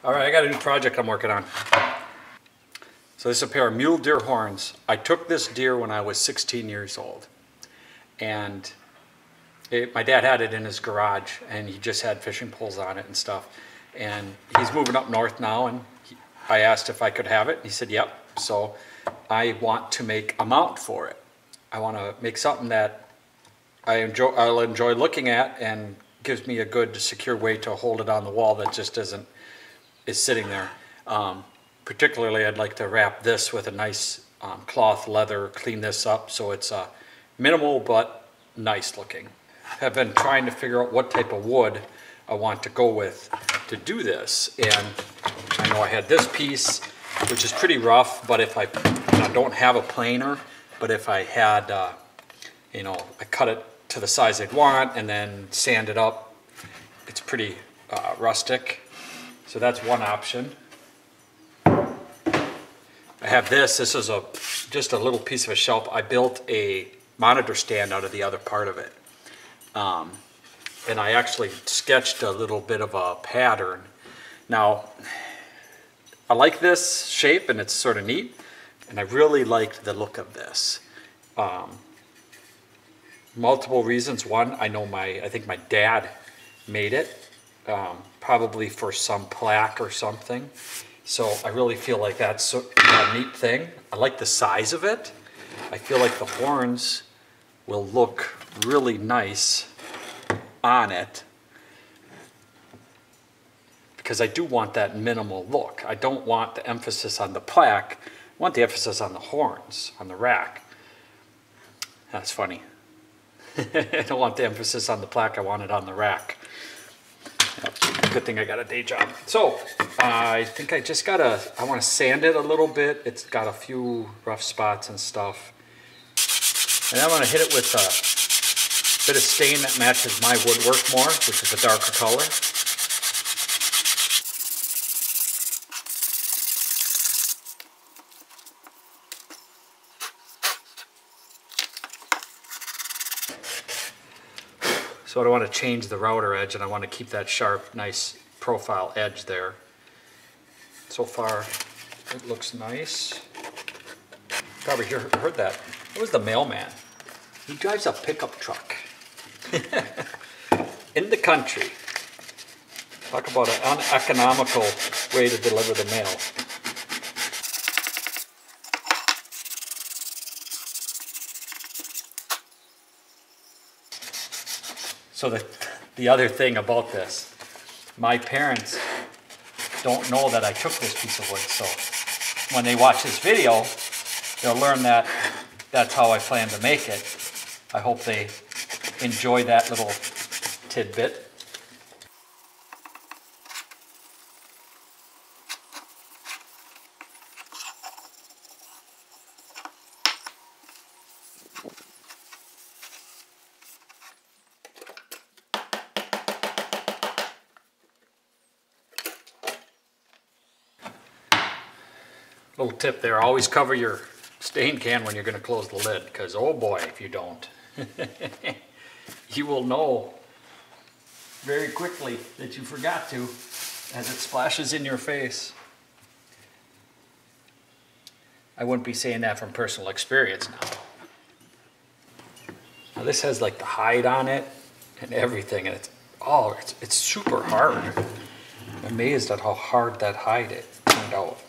All right, I got a new project I'm working on. So this is a pair of Mule Deer horns. I took this deer when I was 16 years old. And my dad had it in his garage, and he just had fishing poles on it and stuff. And he's moving up north now, and I asked if I could have it. He said, yep. So I want to make a mount for it. I want to make something that I'll enjoy looking at and gives me a good secure way to hold it on the wall that just is sitting there. Particularly, I'd like to wrap this with a nice cloth leather, clean this up so it's minimal but nice looking. I've been trying to figure out what type of wood I want to go with to do this, and I know I had this piece which is pretty rough, but if I don't have a planer, but if I had, I cut it to the size I'd want and then sand it up, it's pretty rustic. So that's one option. I have this. This is just a little piece of a shelf. I built a monitor stand out of the other part of it. And I actually sketched a little bit of a pattern. Now, I like this shape and it's sort of neat. And I really liked the look of this. Multiple reasons. One, I think my dad made it, probably for some plaque or something. So I really feel like that's a neat thing. I like the size of it. I feel like the horns will look really nice on it because I do want that minimal look. I don't want the emphasis on the plaque. I want the emphasis on the horns, on the rack. That's funny. I don't want the emphasis on the plaque. I want it on the rack. Good thing I got a day job. So I think I want to sand it a little bit. It's got a few rough spots and stuff. And I'm going to hit it with a bit of stain that matches my woodwork more, which is a darker color. So I want to change the router edge, and I want to keep that sharp, nice profile edge there. So far, it looks nice. Probably heard that. It was the mailman. He drives a pickup truck in the country. Talk about an uneconomical way to deliver the mail. So the other thing about this, my parents don't know that I took this piece of wood, so when they watch this video, they'll learn that that's how I plan to make it. I hope they enjoy that little tidbit. Little tip there, always cover your stain can when you're going to close the lid, because oh boy, if you don't, you will know very quickly that you forgot to as it splashes in your face. I wouldn't be saying that from personal experience now. Now this has like the hide on it and everything, and it's super hard. I'm amazed at how hard that hide turned out.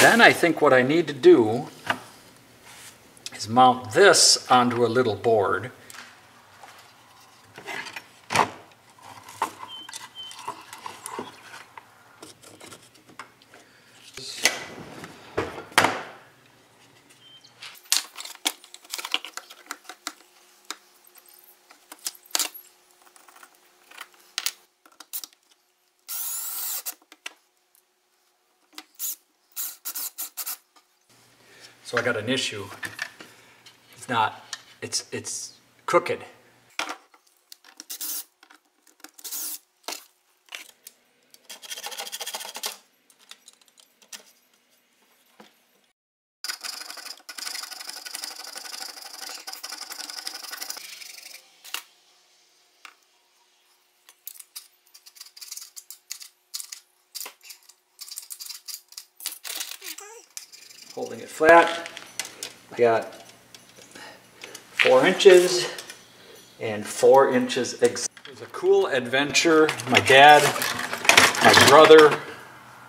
Then I think what I need to do is mount this onto a little board. So I got an issue. It's crooked. Holding it flat, I got 4 inches and 4 inches. It was a cool adventure. My dad, my brother,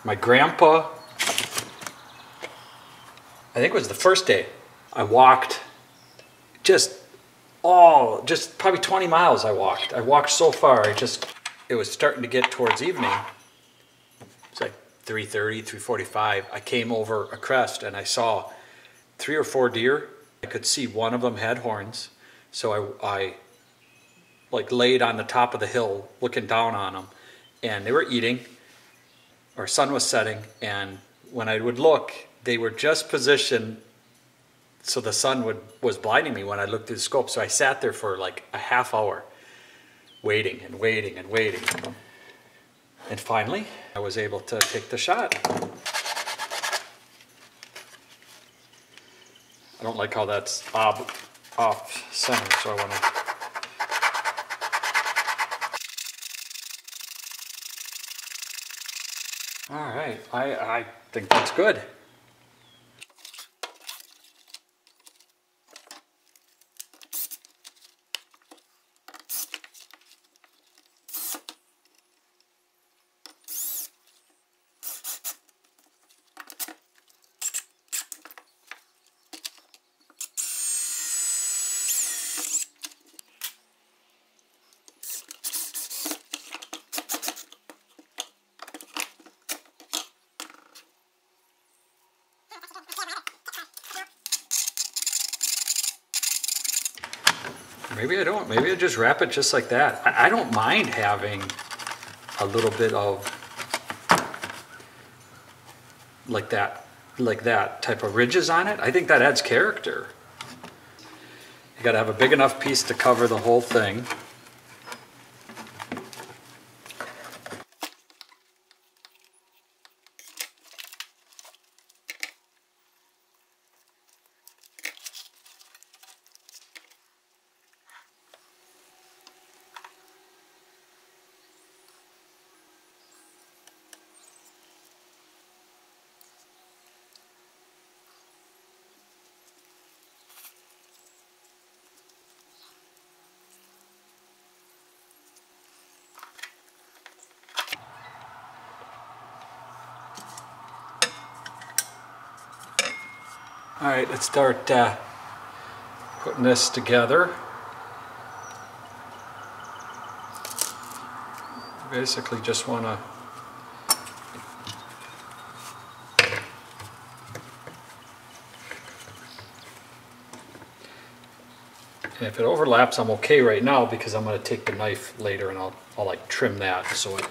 my grandpa. I think it was the first day. I walked just probably 20 miles I walked. I walked so far, it was starting to get towards evening. It's like 3:30, 3:45. I came over a crest and I saw 3 or 4 deer. I could see one of them had horns. So I like laid on the top of the hill looking down on them, and they were eating. Our sun was setting, and when I would look, they were just positioned so the sun was blinding me when I looked through the scope. So I sat there for like a half hour waiting and waiting and waiting. And finally, I was able to take the shot. I don't like how that's off center, so I want to... All right, I think that's good. Maybe I don't. Maybe I just wrap it just like that. I don't mind having a little bit of like that type of ridges on it. I think that adds character. You got to have a big enough piece to cover the whole thing. All right, let's start putting this together. Basically just want to and if it overlaps, I'm okay right now because I'm going to take the knife later and I'll like trim that so it...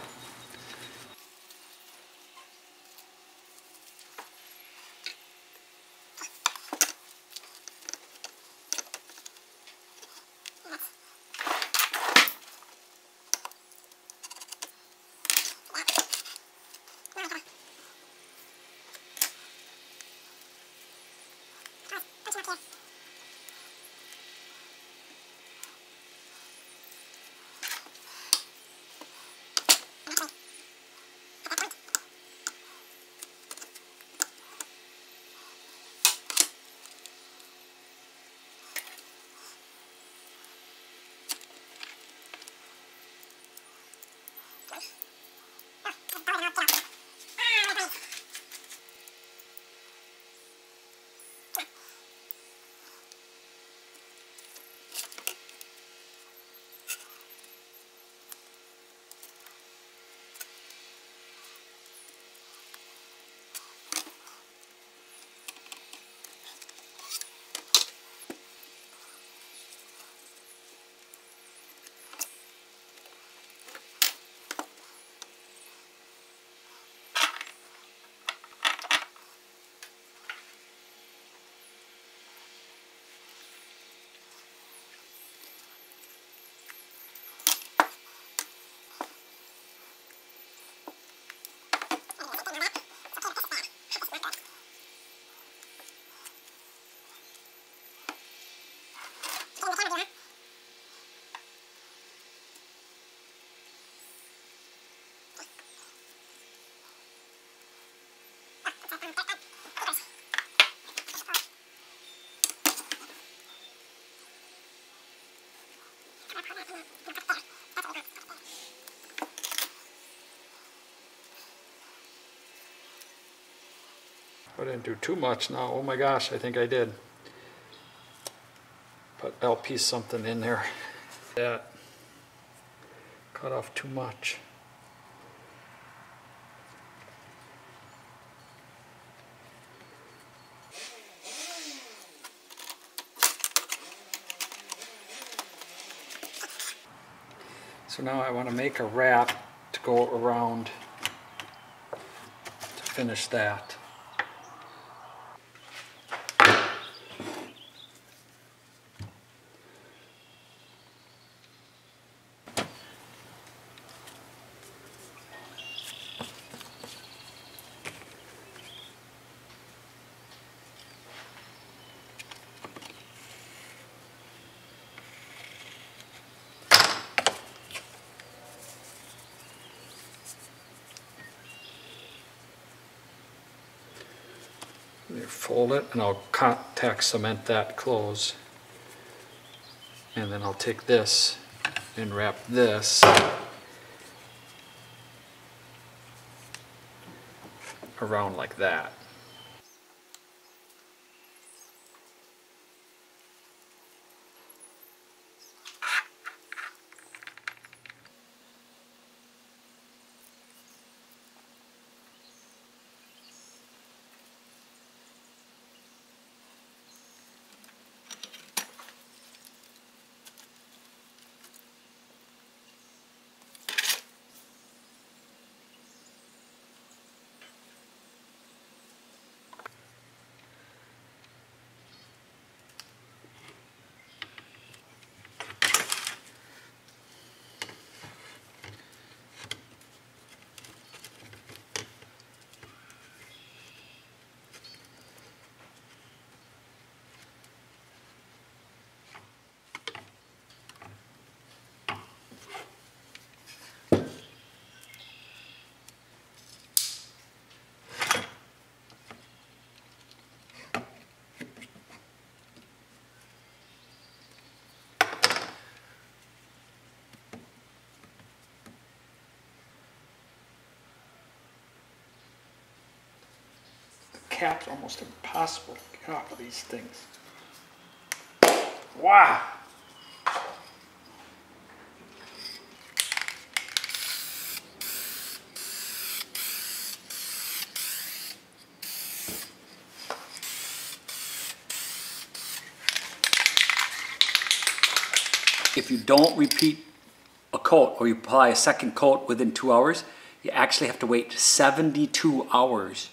I didn't do too much now. Oh my gosh, I think I did. But I'll piece something in there. That cut off too much. So now I want to make a wrap to go around to finish that. Fold it, and I'll contact cement that close, and then I'll take this and wrap this around like that. Cap's almost impossible to get off of these things. Wow! If you don't repeat a coat or you apply a second coat within 2 hours, you actually have to wait 72 hours,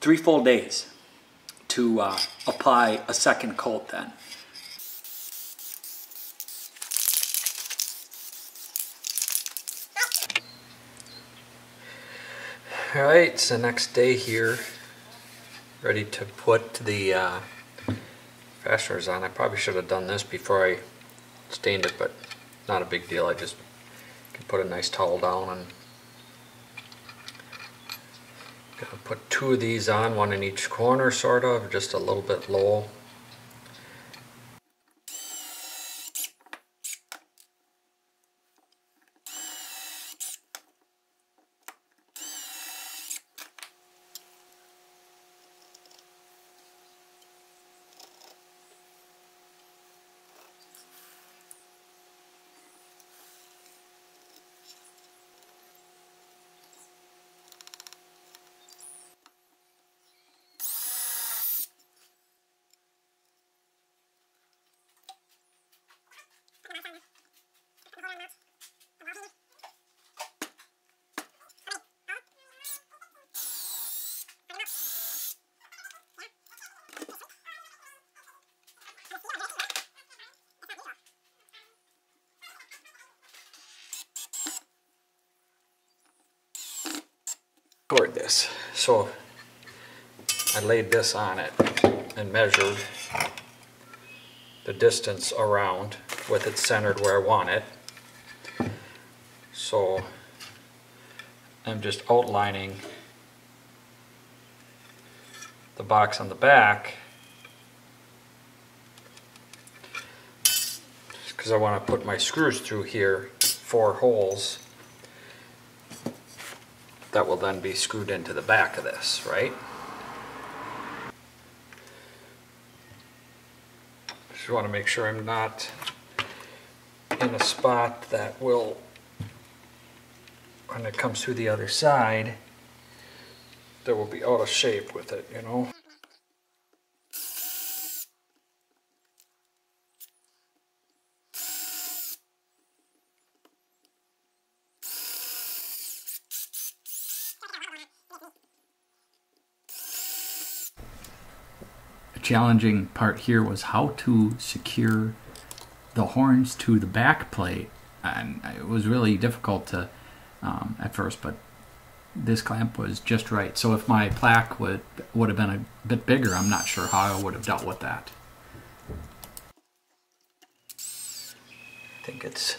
3 full days, to apply a second coat then. All right, it's the next day here, ready to put the fasteners on. I probably should have done this before I stained it, but not a big deal. I just can put a nice towel down and gonna put 2 of these on, one in each corner sort of, just a little bit low. Toward this. So I laid this on it and measured the distance around with it centered where I want it. So I'm just outlining the box on the back because I want to put my screws through here, 4 holes that will then be screwed into the back of this, right? Just want to make sure I'm not in a spot that will, when it comes through the other side, that will be out of shape with it, you know. The challenging part here was how to secure the horns to the back plate, and it was really difficult to at first, but this clamp was just right. So if my plaque would have been a bit bigger, I'm not sure how I would have dealt with that. I think it's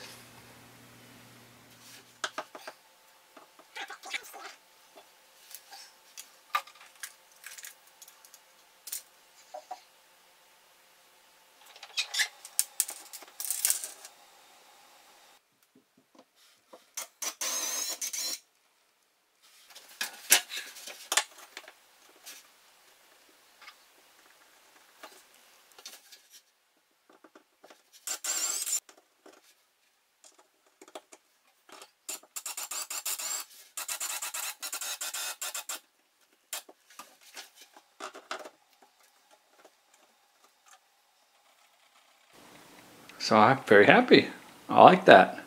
so I'm very happy. I like that.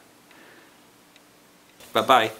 Bye-bye.